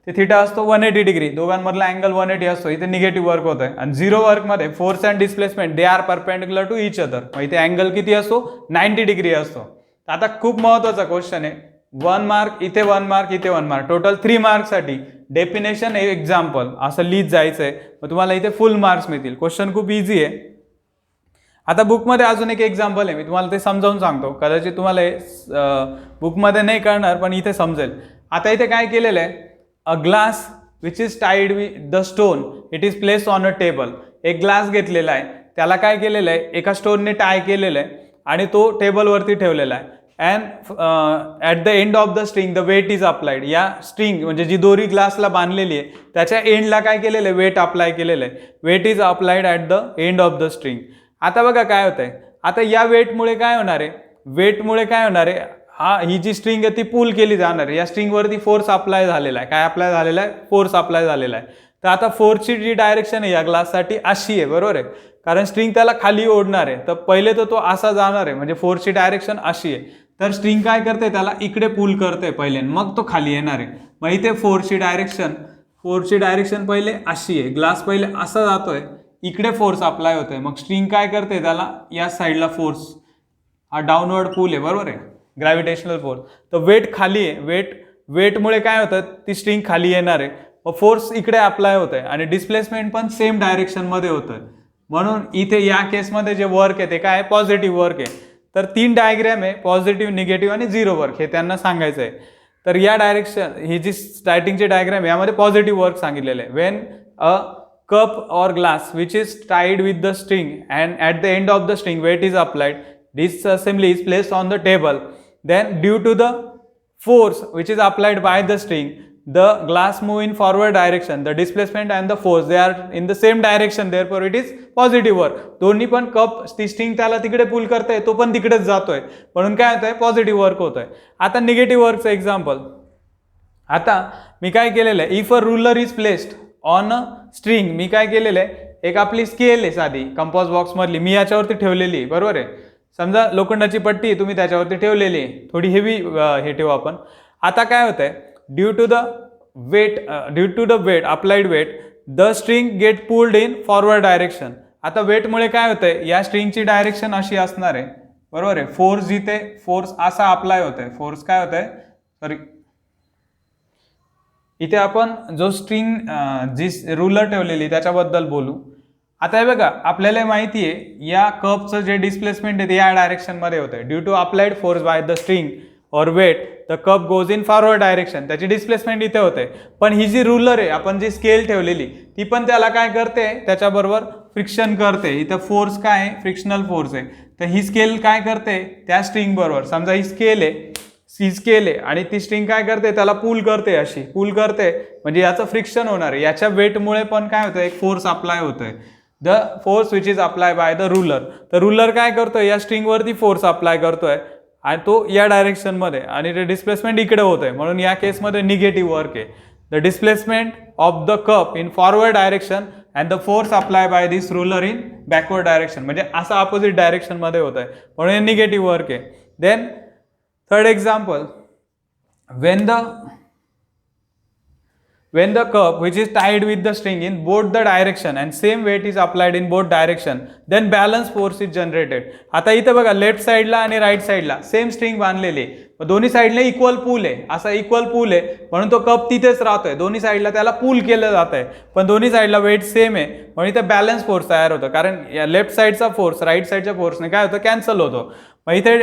ते थिटा असतो 180 डिग्री, दोघांमधला अँगल 180 असतो, इथे निगेटिव्ह वर्क होत आहे. आणि झिरो वर्कमध्ये force and displacement they are perpendicular to each other, मग इथे अँगल किती असतो? 90 डिग्री असतो. आता खूप महत्त्वाचा क्वेश्चन आहे, 1 मार्क, इथे 1 मार्क, इथे 1 मार्क, टोटल 3 मार्क्ससाठी डेफिनेशन एक्झाम्पल असं लिहित जायचंय. मग तुम्हाला इथे फुल मार्क्स मिळतील. क्वेश्चन खूप इझी आहे. आता बुकमध्ये अजून एक एक्झाम्पल आहे, मी तुम्हाला ते समजावून सांगतो, कदाचित तुम्हाला बुकमध्ये नाही कळणार पण इथे समजेल. आता इथे काय केलेलं आहे? A glass which is tied with the stone, it is place on a table. एक ग्लास घेतलेला आहे, त्याला काय केलेलं आहे? एका स्टोनने टाय केलेलं आहे आणि तो टेबलवरती ठेवलेला आहे. And at the end of the string the weight is applied. या स्ट्रिंग म्हणजे जी दोरी ग्लासला बांधलेली आहे त्याच्या एंडला काय केलेलं आहे? वेट अप्लाय केलेलं आहे. Weight is applied at the end of the string. आता बघा काय होतंय, आता या वेटमुळे काय होणार आहे? वेटमुळे काय होणार आहे? ही जी स्ट्रिंग आहे ती पुल केली जाणार आहे. या स्ट्रिंगवरती फोर्स अप्लाय झालेला आहे. काय अप्लाय झालेला आहे? फोर्स अप्लाय झालेला आहे. तर आता फोर्सची जी डायरेक्शन आहे या ग्लाससाठी अशी आहे, बरोबर आहे, कारण स्ट्रिंग त्याला खाली ओढणार आहे. तर पहिले तर तो असा जाणार आहे, म्हणजे फोर्सची डायरेक्शन अशी आहे. तर स्ट्रिंग काय करते? त्याला इकडे पुल करते पहिले, मग तो खाली येणार आहे. मग इथे फोर्सची डायरेक्शन पहिले अशी आहे, ग्लास पहिले असा जातोय, इकडे फोर्स अप्लाय होतोय, मग स्ट्रिंग काय करते? त्याला या साईडला फोर्स, हा डाऊनवर्ड पुल आहे, बरोबर आहे, ग्रॅव्हिटेशनल फोर्स. तर वेट खाली आहे, वेटमुळे काय होतं? ती स्ट्रिंग खाली येणार आहे, मग फोर्स इकडे अप्लाय होत आहे आणि डिस्प्लेसमेंट पण सेम डायरेक्शन मध्ये होतंय. म्हणून इथे या केसमध्ये जे वर्क आहे ते काय? पॉझिटिव्ह वर्क आहे. तर 3 डायग्रॅम आहे, पॉझिटिव्ह, निगेटिव्ह आणि झिरो वर्क, हे त्यांना सांगायचं आहे. तर या डायरेक्शन, ही जी स्टार्टिंगची डायग्रॅम यामध्ये पॉझिटिव्ह वर्क सांगितलेलं आहे. When a cup or glass which is tied with the string and at the end of the string weight is applied, this assembly is placed on the table, then due to the force which is applied by the string, the glass move in forward direction, the displacement and the force they are in the same direction, therefore it is positive work. दोन्ही पण cup, ती string त्याला तिकडे पुल करते, तो पण तिकडेच जातोय, म्हणून काय होतंय? पॉझिटिव्ह वर्क होतोय. आता निगेटिव्ह वर्कचं एक्झाम्पल, आता मी काय केलेलं आहे? If a ruler is placed on a string, मी काय केलेलं आहे? एक आपली स्केल आहे साधी कंपास बॉक्स मधली, मी याच्यावरती ठेवलेली आहे, बरोबर आहे. समजा लोखंडाची पट्टी तुम्ही त्याच्यावरती ठेवलेली आहे, थोडी हेवी हे ठेवू आपण. आता काय होतंय? Due to the weight applied weight the string get pulled in forward direction. आता वेटमुळे काय होतंय? या स्ट्रिंगची डायरेक्शन अशी असणार आहे, बरोबर आहे. फोर्स जिथे फोर्स असा अप्लाय होतोय, फोर्स काय होतंय? सॉरी, इथे आपण जो स्ट्रिंग जी रुलर ठेवलेली त्याच्याबद्दल बोलू. आता हे बघा, आपल्याला माहिती आहे या कपचं जे डिस्प्लेसमेंट आहे ते या डायरेक्शनमध्ये होतं आहे. Due to applied force by the string और weight the cup goes in forward direction. त्याची डिस्प्लेसमेंट इथे होते. पण ही जी रूलर आहे, आपण जी स्केल ठेवलेली, ती पण त्याला काय करते, त्याच्याबरोबर फ्रिक्शन करते. इथं फोर्स काय आहे, फ्रिक्शनल फोर्स आहे. तर ही स्केल काय करते, त्या स्ट्रिंग बरोबर, समजा ही स्केल आहे आणि ती स्ट्रिंग काय करते, त्याला पुल करते, अशी पुल करते, म्हणजे याचं फ्रिक्शन होणार आहे. याच्या वेटमुळे पण काय होतं, एक फोर्स अप्लाय होतोय. The force which is apply by the ruler. तर रूलर काय करतोय, या स्ट्रिंगवरती फोर्स अप्लाय करतोय आणि तो या डायरेक्शनमध्ये, आणि ते डिस्प्लेसमेंट इकडे होत आहे, म्हणून या केसमध्ये निगेटिव्ह वर्क आहे. The displacement of the cup in forward direction and the force apply by this ruler in backward direction, म्हणजे असं ऑपोजिट डायरेक्शनमध्ये होत आहे, म्हणून हे निगेटिव्ह वर्क आहे. Then third example, when the cup which is tied with the string in both the direction and same weight is applied in both direction, then balance force is generated. आता इथे बघा, left साइडला आणि right साइडला same string बांधलेली, दोन्ही साइडला equal पूल आहे, असा इक्वल पूल आहे, म्हणून तो कप तिथेच राहतोय. दोन्ही साइडला त्याला पूल केलं जात आहे, पण दोन्ही साइडला वेट सेम आहे, म्हणून इथे बॅलन्स फोर्स तयार होतो. कारण या लेफ्ट साइडचा फोर्स राईट साइडच्या फोर्सने काय होतं, कॅन्सल होतो. मग इथे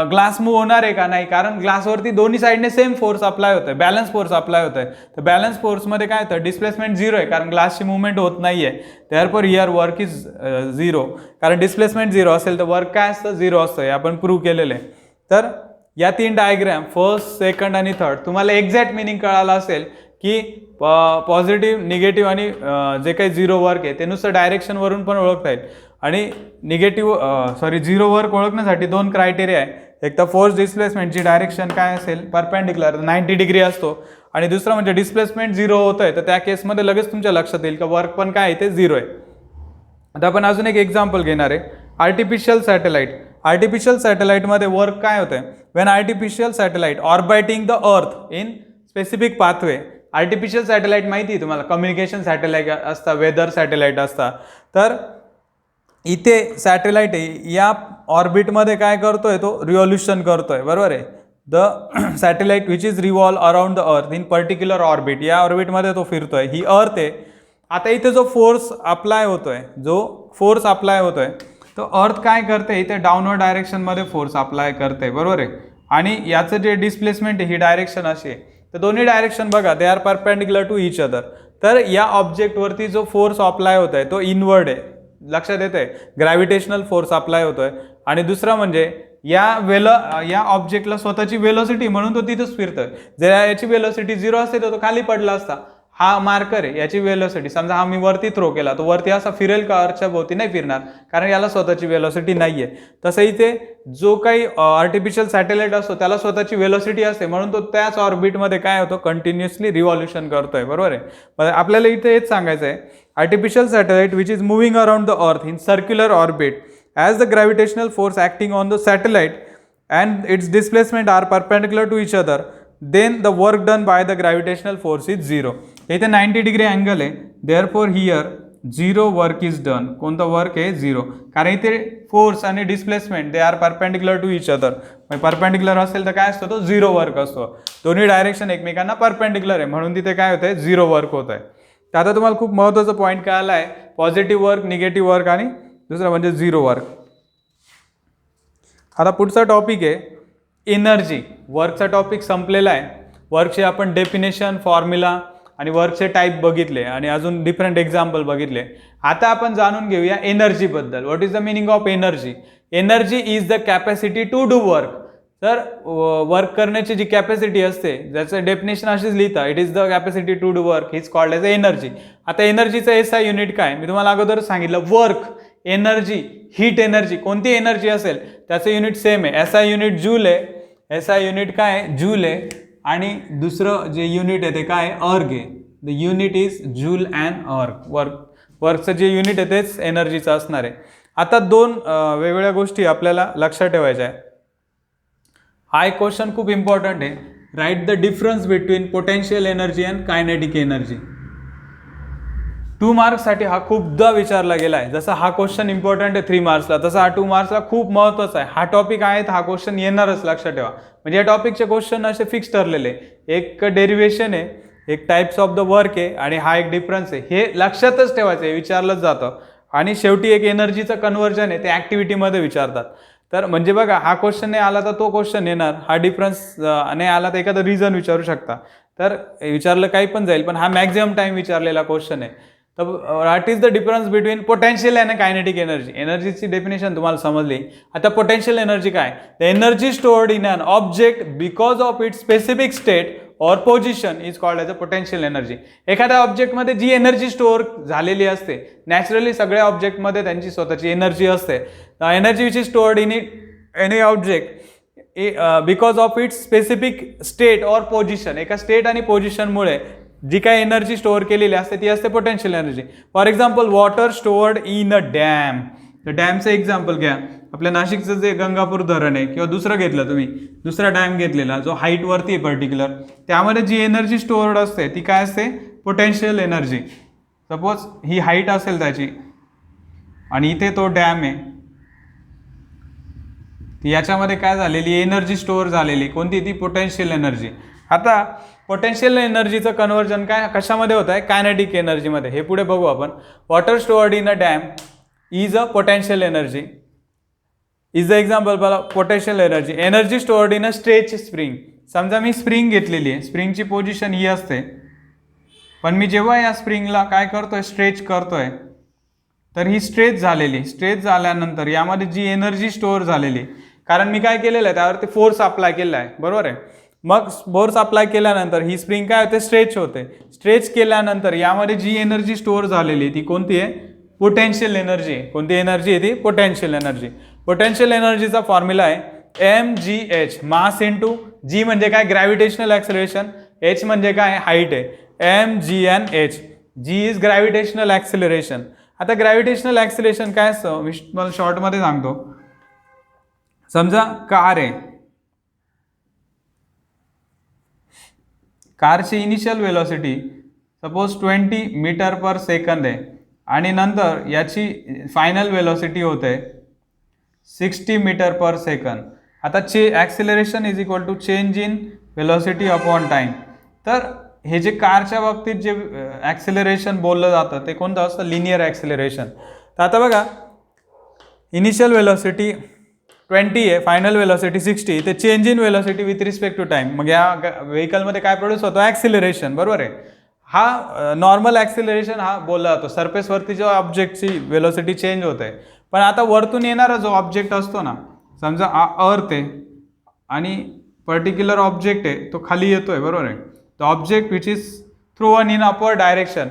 ग्लास मूव्ह होणार आहे का, नाही, कारण ग्लासवरती दोन्ही साइडने सेम फोर्स अप्लाय होतोय, बॅलन्स फोर्स अप्लाय होतोय. तर बॅलन्स फोर्समध्ये काय होतं, डिस्प्लेसमेंट झिरो आहे, कारण ग्लासची मुवमेंट होत नाहीये. Therefore here work is zero, कारण डिस्प्लेसमेंट झिरो असेल तर वर्क काय असतं, झिरो असतं. हे आपण प्रूव्ह केलेलं आहे. तर या तीन डायग्राम, फर्स्ट, सेकंड आणि थर्ड, तुम्हाला एक्झॅक्ट मिनिंग कळालं असेल की पॉझिटिव्ह, निगेटिव्ह आणि जे काही झिरो वर्क आहे ते नुसतं डायरेक्शनवरून पण ओळखता येईल. आणि झिरो वर्क ओळखण्यासाठी दोन क्रायटेरिया आहे. एक तर फोर्स डिस्प्लेसमेंटची डायरेक्शन काय असेल, परपेंडिक्युलर 90 डिग्री असतो, आणि दुसरं म्हणजे डिस्प्लेसमेंट झिरो होतोय, तर त्या केसमध्ये लगेच तुमच्या लक्षात येईल का वर्क पण काय आहे, ते झिरो आहे. आता आपण अजून एक एक्झाम्पल घेणार आहे, आर्टिफिशियल सॅटेलाइट. आर्टिफिशियल सॅटेलाइटमध्ये वर्क काय होतंय, Wien artificial satellite orbiting the earth in specific pathway. Artificial satellite माहिती आहे तुम्हाला, कम्युनिकेशन सॅटेलाइट असतात, वेदर सॅटेलाइट असतात. तर इथे सॅटेलाइट आहे, या ऑर्बिटमध्ये काय करतोय, तो रिव्हॉल्युशन करतोय, बरोबर आहे. The satellite which is revolve around the earth in particular orbit, या ऑर्बिटमध्ये तो फिरतोय, ही अर्थ आहे. आता इथे जो फोर्स अप्लाय होतोय, तो अर्थ काय करते, इथे डाऊनवर्ड डायरेक्शनमध्ये फोर्स अप्लाय करते, बरोबर आहे. आणि याचं जे डिस्प्लेसमेंट आहे, ही डायरेक्शन अशी आहे. तर दोन्ही डायरेक्शन बघा, they are perpendicular to each other. तर या ऑब्जेक्टवरती जो फोर्स अप्लाय होत आहे तो इनवर्ड आहे, लक्षात येते, ग्रॅव्हिटेशनल फोर्स अप्लाय होतोय. आणि दुसरा म्हणजे या ऑब्जेक्टला स्वतःची वेलोसिटी, म्हणून तो तिथंच फिरतोय. जर याची वेलोसिटी झिरो असते तर तो खाली पडला असता. हा मार्कर आहे, याची वेलोसिटी, समजा हा मी वरती थ्रो केला, तो वरती असा फिरेल का, अर्थच्या भोवती नाही फिरणार, कारण याला स्वतःची वेलोसिटी नाहीये. तसं इथे जो काही आर्टिफिशियल सॅटेलाइट असतो त्याला स्वतःची वेलोसिटी असते, म्हणून तो त्याच ऑर्बिटमध्ये काय होतो, कंटिन्युअसली रिव्हॉल्युशन करतोय, बरोबर आहे. आपल्याला इथे हेच सांगायचं आहे, artificial satellite which is moving around the earth in circular orbit as the gravitational force acting on the satellite and its displacement are perpendicular to each other, then the work done by the gravitational force is zero. इथे 90 degree angle आहे, therefore here zero work is done. कोणता work आहे, zero, कारण इथे force आणि displacement they are perpendicular to each other. Perpendicular असेल तर काय असतो, तो झिरो वर्क असतो. दोन्ही डायरेक्शन एकमेकांना परपेंडिक्युलर आहे, म्हणून तिथे काय होतंय, झिरो वर्क होत आहे. तर आता तुम्हाला खूप महत्त्वाचा पॉईंट कळाला आहे, पॉझिटिव्ह वर्क, निगेटिव्ह वर्क आणि दुसरा म्हणजे झिरो वर्क. आता पुढचा टॉपिक आहे एनर्जी. वर्कचा टॉपिक संपलेला आहे. वर्कचे आपण डेफिनेशन, फॉर्म्युला आणि वर्कचे टाईप बघितले आणि अजून डिफरंट एक्झाम्पल बघितले. आता आपण जाणून घेऊया एनर्जीबद्दल. What is the meaning of energy? Energy is the capacity to do work. तर वर्क करण्याची जी कॅपॅसिटी असते, ज्याचं डेफिनेशन अशीच लिहिता, it is the capacity to do work, is called as energy. आता एनर्जीचं एसआय युनिट काय, मी तुम्हाला अगोदर सांगितलं, वर्क, एनर्जी, हीट एनर्जी, कोणती एनर्जी असेल त्याचं युनिट सेम आहे. एसआय युनिट जूल आहे, एसआय युनिट काय आहे, जूल आहे. आणि दुसरं जे युनिट आहे ते काय आहे, अर्ग आहे. The unit is joule and अर्ग. वर्कचं जे युनिट आहे तेच एनर्जीचं असणार आहे. आता दोन वेगवेगळ्या गोष्टी आपल्याला लक्षात ठेवायच्या आहे. हा एक क्वेश्चन खूप इम्पॉर्टंट आहे. Write the difference between potential energy and kinetic energy. 2 मार्क्ससाठी हा खूपदा विचारला गेला आहे. जसा हा क्वेश्चन इम्पॉर्टंट आहे 3 मार्क्सला, तसा हा 2 मार्क्सला खूप महत्त्वाचा आहे. हा टॉपिक आहे तर हा क्वेश्चन येणारच, लक्षात ठेवा. म्हणजे या टॉपिकचे क्वेश्चन असे फिक्स ठरलेले. एक डेरिव्हेशन आहे, एक टाइप्स ऑफ द वर्क आहे आणि हा एक डिफरन्स आहे. हे लक्षातच ठेवायचं आहे, विचारलंच जातं. आणि शेवटी एक एनर्जीचं कन्व्हर्जन आहे ते ॲक्टिव्हिटीमध्ये विचारतात. तर म्हणजे बघा, हा क्वेश्चन नाही आला तर तो क्वेश्चन येणार, हा डिफरन्स नाही आला तर एखादं रिझन विचारू शकता. तर विचारलं काही पण जाईल, पण हा मॅक्झिमम टाइम विचारलेला क्वेश्चन आहे. तर what is the difference between potential and kinetic energy. एनर्जीची डेफिनेशन तुम्हाला समजली. आता पोटेन्शियल एनर्जी काय? The energy stored in an object because of its specific state और position is called as a potential energy. एखाद्या ऑब्जेक्टमध्ये जी एनर्जी स्टोअर झालेली असते, नॅचरली सगळ्या ऑब्जेक्टमध्ये त्यांची स्वतःची एनर्जी असते. Energy which is stored in any object because of its specific state और पोझिशन. एका स्टेट आणि पोझिशनमुळे जी काही एनर्जी स्टोअर केलेली असते ती असते potential energy. For example water stored in a dam. तर डॅमचं एक्झाम्पल घ्या, आपल्या नाशिकचं जे गंगापूर धरण आहे किंवा दुसरं घेतलं तुम्ही, दुसरा डॅम घेतलेला जो हाईटवरती आहे पर्टिक्युलर, त्यामध्ये जी एनर्जी स्टोअर्ड असते ती काय असते? Potential energy. सपोज ही हाईट असेल त्याची आणि इथे तो डॅम आहे, याच्यामध्ये काय झालेली एनर्जी स्टोअर झालेली, कोणती? ती पोटेन्शियल एनर्जी. आता पोटेन्शियल एनर्जीचं कन्व्हर्जन काय कशामध्ये होत आहे? कायनेटिक एनर्जीमध्ये. हे पुढे बघू आपण. Water stored in a dam is a potential energy, is the example बघा potential energy. Energy stored in a stretch spring. समजा मी स्प्रिंग घेतलेली आहे, स्प्रिंगची पोझिशन ही असते, पण मी जेव्हा या स्प्रिंगला काय करतोय? स्ट्रेच करतोय, तर ही स्ट्रेच झालेली, स्ट्रेच झाल्यानंतर यामध्ये जी एनर्जी स्टोअर झालेली, कारण मी काय केलेलं आहे? त्यावरती फोर्स अप्लाय केला आहे, बरोबर आहे. मग फोर्स अप्लाय केल्यानंतर ही स्प्रिंग काय होते? स्ट्रेच होते. स्ट्रेच केल्यानंतर यामध्ये जी एनर्जी स्टोअर झालेली ती कोणती आहे? Potential energy. कोणती एनर्जी आहे ती? Potential energy. पोटेन्शियल एनर्जीचा फॉर्म्युला आहे mgh, मास इंटू जी म्हणजे काय? ग्रॅव्हिटेशनल ॲक्सिलरेशन, h म्हणजे काय? हाईट आहे. mgnh, g is gravitational acceleration. आता ग्रॅव्हिटेशनल ॲक्सिलरेशन काय असतं? मी तुम्हाला शॉर्टमध्ये सांगतो. समजा कार आहे, कारची initial velocity suppose 20 metre per second आहे आणि नंतर याची फायनल वेलोसिटी होते 60 मीटर पर सेकंद. आता acceleration is equal to change in velocity upon time. तर हे जे कारच्या बाबतीत जे ॲक्सिलरेशन बोललं जातं ते कोणतं असतं? Linear acceleration. तर आता बघा, इनिशियल वेलोसिटी 20 आहे, फायनल वेलोसिटी 60, ते change in velocity with respect to time. मग या व्हेकलमध्ये काय प्रोड्यूस होतो? ॲक्सिलरेशन, बरोबर आहे. हा नॉर्मल ॲक्सिलरेशन हा बोलला जातो. सरफेसवरती जो ऑब्जेक्टची वेलोसिटी चेंज होते. पण आता वरतून येणारा जो ऑब्जेक्ट असतो ना, समजा अर्थ आहे आणि पर्टिक्युलर ऑब्जेक्ट आहे, तो खाली येतोय, बरोबर आहे. The object which is thrown in upward direction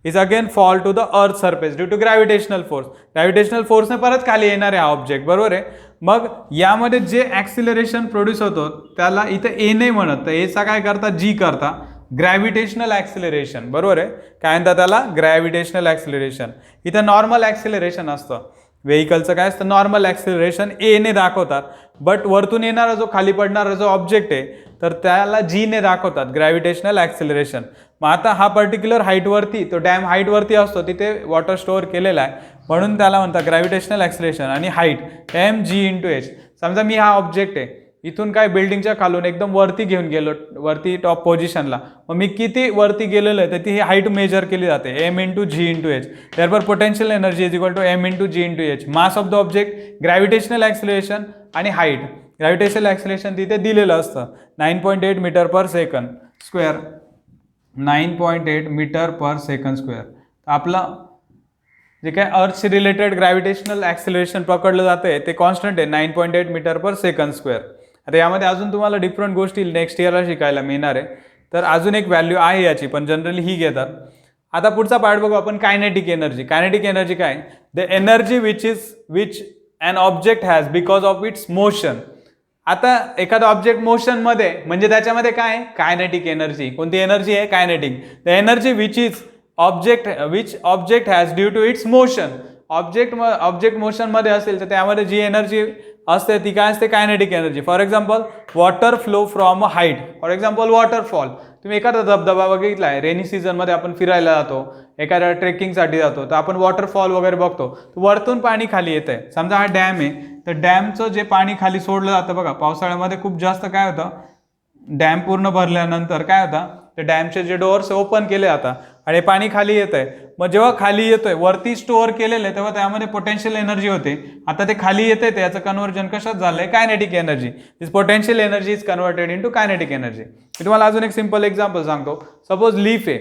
is again fall to the earth surface due to gravitational force. Gravitational फोर्सने परत खाली येणार आहे हा ऑब्जेक्ट, बरोबर आहे. मग यामध्ये जे ॲक्सिलरेशन प्रोड्यूस होतो त्याला इथं ए नाही म्हणत, तर एचा काय करता? जी करता. ग्रॅव्हिटेशनल ॲक्सिलरेशन, बरोबर आहे. काय म्हणतात त्याला? Gravitational acceleration. इथं नॉर्मल ॲक्सिलरेशन असतं व्हेकलचं. काय असतं? नॉर्मल ॲक्सिलरेशन एने दाखवतात. बट वरतून येणारा जो खाली पडणारा जो ऑब्जेक्ट आहे तर त्याला जीने दाखवतात, ग्रॅव्हिटेशनल ॲक्सिलरेशन. मग आता हा पर्टिक्युलर हाईटवरती, तो डॅम हाईटवरती असतो, तिथे वॉटर स्टोअर केलेला आहे, म्हणून त्याला म्हणतात ग्रॅव्हिटेशनल ॲक्सिलरेशन. आणि हाईट mg/h. समजा मी हा ऑब्जेक्ट आहे, इथून काय बिल्डिंगच्या खालून एकदम वरती घेऊन गेलो, वरती टॉप पोझिशनला, मग मी किती वरती गेलेलो आहे तर ती ही हाईट मेजर केली जाते, m/g/h. Therefore potential energy is equal to m/g/h. Mass of the object, gravitational acceleration आणि हाईट. ग्रॅव्हिटेशनल ॲक्सिलरेशन तिथे दिलेलं असतं 9.8 metre per second square. 9.8 metre per second square. आपला जे काय अर्थशी रिलेटेड ग्रॅव्हिटेशनल ॲक्सिलरेशन पकडलं जाते ते कॉन्स्टंट आहे 9.8 मीटर पर सेकंड स्क्वेअर. आता यामध्ये अजून तुम्हाला डिफरंट गोष्टी नेक्स्ट इयरला शिकायला मिळणार आहे. तर अजून एक व्हॅल्यू आहे याची, पण जनरली ही घेतात. आता पुढचा पार्ट बघू आपण, कायनेटिक एनर्जी. कायनेटिक एनर्जी काय? The energy which an object has because of its motion. आता एखादा ऑब्जेक्ट मोशनमध्ये म्हणजे त्याच्यामध्ये काय? Kinetic energy. कोणती एनर्जी आहे? Kinetic. The energy which object has due to its motion. Object मोशनमध्ये असेल तर त्यामध्ये जी एनर्जी असते ती काय असते? Kinetic energy. For example water flow from a height. For example waterfall. तुम्ही एखादा धबधबा बघितला आहे, रेनी सीझनमध्ये आपण फिरायला जातो, एखाद्या ट्रेकिंगसाठी जातो, तर आपण वॉटरफॉल वगैरे बघतो, वरतून पाणी खाली येत आहे. समजा हा डॅम आहे, तर डॅमचं जे पाणी खाली सोडलं जातं बघा, पावसाळ्यामध्ये खूप जास्त काय होतं? डॅम पूर्ण भरल्यानंतर काय होतं? तर डॅमचे जे डोअर्स ओपन केले जातात आणि पाणी खाली येत आहे. मग जेव्हा खाली येतोय, वरती स्टोअर केलेलं आहे तेव्हा त्यामध्ये पोटेन्शियल एनर्जी होते. आता ते खाली येते तर याचं कन्व्हर्जन कशात झालंय, kinetic energy. This potential energy is converted into kinetic energy. मी तुम्हाला अजून एक सिंपल एक्झाम्पल सांगतो. सपोज लीफ आहे,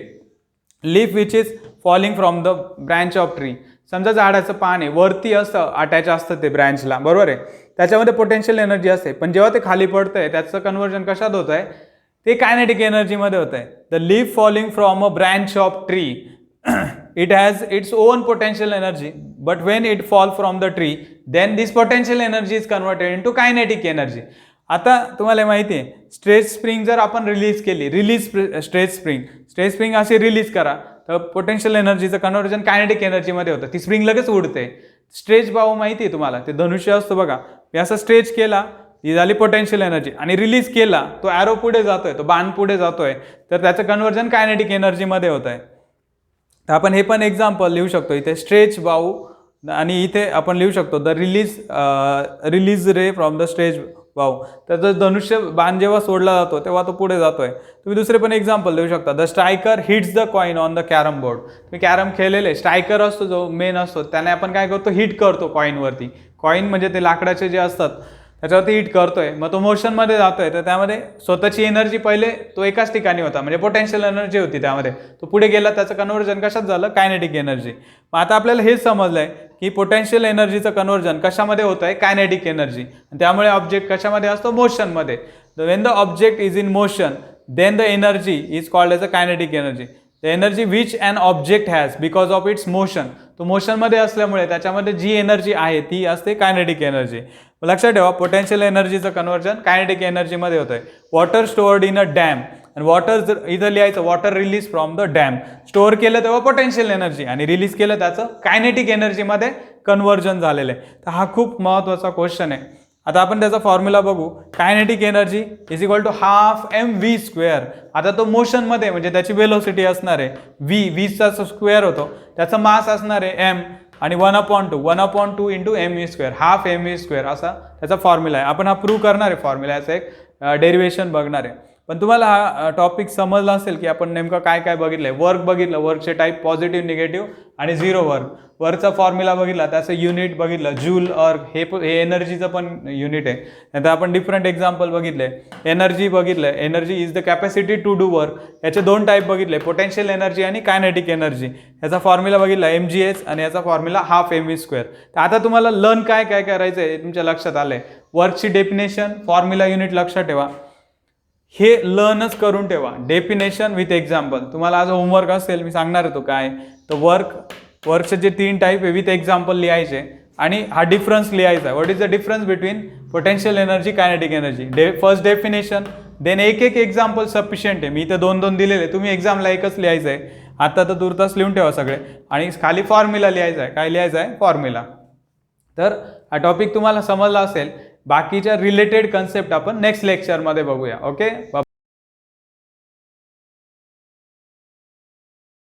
leaf which is falling from the branch of tree. समजा झाडाचं पान आहे, वरती असतं, अटॅच असतं ते ब्रँचला, बरोबर आहे, त्याच्यामध्ये पोटेन्शियल एनर्जी असते. पण जेव्हा ते खाली पडतंय त्याचं कन्व्हर्जन कशात होत आहे, ते कायनेटिक एनर्जीमध्ये होत आहे. The leaf falling from a branch of tree, it has its own potential energy, but when it fall from the tree then this potential energy is converted into kinetic energy. आता तुम्हाला माहिती आहे, stretch spring जर आपण release केली, stretch spring अशी release करा तर पोटेन्शियल एनर्जीचं कन्वर्जन कायनेटिक एनर्जीमध्ये होतं. ती स्प्रिंग लगेच उडते. स्ट्रेच बाऊ माहिती आहे तुम्हाला, ते धनुष्य असतो बघा, मी असं स्ट्रेच केला, ही झाली पोटेन्शियल एनर्जी, आणि रिलीज केला, तो ॲरो पुढे जातोय, तो बाण पुढे जातोय, तर त्याचं कन्वर्जन कायनेटिक एनर्जीमध्ये होत आहे. तर आपण हे पण एक्झाम्पल लिहू शकतो इथे, स्ट्रेच बाऊ, आणि इथे आपण लिहू शकतो the release ray from the stretch बाऊ. तर धनुष्य बाण जेव्हा सोडला जातो तेव्हा तो पुढे जातोय. तुम्ही दुसरे पण एक्झाम्पल देऊ शकता. The striker hits the coin on the carrom board. तुम्ही कॅरम खेळलेले, स्ट्रायकर असतो जो मेन असतो, त्याने आपण काय करतो, हिट करतो कॉईनवरती. कॉईन म्हणजे ते लाकडाचे जे असतात त्याच्यावरती हिट करतोय, मग तो मोशनमध्ये जातोय, तर त्यामध्ये स्वतःची एनर्जी पहिले तो एकाच ठिकाणी होता, म्हणजे पोटेन्शियल एनर्जी होती त्यामध्ये, तो पुढे गेला, त्याचं कन्वर्जन कशात झालं, कायनेटिक एनर्जी. मग आता आपल्याला हे समजलंय की पोटेन्शियल एनर्जीचं कन्वर्जन कशामध्ये होत आहे, कायनेटिक एनर्जी. त्यामुळे ऑब्जेक्ट कशामध्ये असतो, मोशनमध्ये. When the object is in motion then the energy is called as a kinetic energy. The energy which an object has because of its motion. तो मोशनमध्ये असल्यामुळे त्याच्यामध्ये जी एनर्जी आहे ती असते कायनेटिक एनर्जी. लक्षात ठेवा, पोटेन्शियल एनर्जीचं कन्वर्जन कायनेटिक एनर्जीमध्ये होत आहे. Water stored in a dam, आणि वॉटर जर इथं लिहायचं, water release from the dam. Store केलं तेव्हा पोटेन्शियल एनर्जी, आणि रिलीज केलं त्याचं कायनेटिक एनर्जीमध्ये कन्वर्जन झालेलं आहे. तर हा खूप महत्त्वाचा क्वेश्चन आहे. आता आपण त्याचा फॉर्म्युला बघू. Kinetic energy is equal to half mv². आता तो मोशनमध्ये, म्हणजे त्याची वेलोसिटी असणार आहे v चा स्क्वेअर होतो, त्याचा मास असणार आहे m, आणि 1/2 इंटू mv², हाफ mv², असा त्याचा फॉर्म्युला आहे. आपण हा प्रूव्ह करणार आहे फॉर्म्युला, याचं एक डेरिवेशन बघणार आहे. पण तुम्हाला हा टॉपिक समजला असेल की आपण नेमकं काय काय बघितलंय. वर्क बघितलं, वर्कचे टाईप पॉझिटिव्ह, निगेटिव्ह आणि झिरो वर्क. वर्कचा फॉर्म्युला बघितला, त्याचं युनिट बघितलं, जूल अर्क, हे एनर्जीचं पण युनिट आहे. नंतर आपण डिफरंट एक्झाम्पल बघितले. एनर्जी बघितलं, energy is the capacity to do work. याचे दोन टाईप बघितले, पोटेन्शियल एनर्जी आणि कायनेटिक एनर्जी. याचा फॉर्म्युला बघितला mgh, आणि याचा फॉर्म्युला हाफ mv². तर आता तुम्हाला लर्न काय काय करायचं आहे तुमच्या लक्षात आलंय. वर्कची डेफिनेशन, फॉर्म्युला, युनिट लक्षात ठेवा. हे लर्नच करून ठेवा, डेफिनेशन विथ एक्झाम्पल. तुम्हाला आज होमवर्क असेल, मी सांगणार होतो काय, तर वर्कचे जे 3 टाईप आहे विथ एक्झाम्पल लिहायचे, आणि हा डिफरन्स लिहायचा. What is the difference between potential energy, kinetic energy. First definition, then एक एक्झाम्पल सफिशियंट आहे. मी इथे 2-2 दिलेले, तुम्ही एक्झामला एकच लिहायचं आहे. आता तर तुर्तास लिहून ठेवा सगळे, आणि खाली फॉर्म्युला लिहायचा आहे. काय लिहायचं आहे, फॉर्म्युला. तर हा टॉपिक तुम्हाला समजला असेल. बाकीच्या रिलेटेड कन्सेप्ट आपण नेक्स्ट लेक्चरमध्ये बघूया. ओके.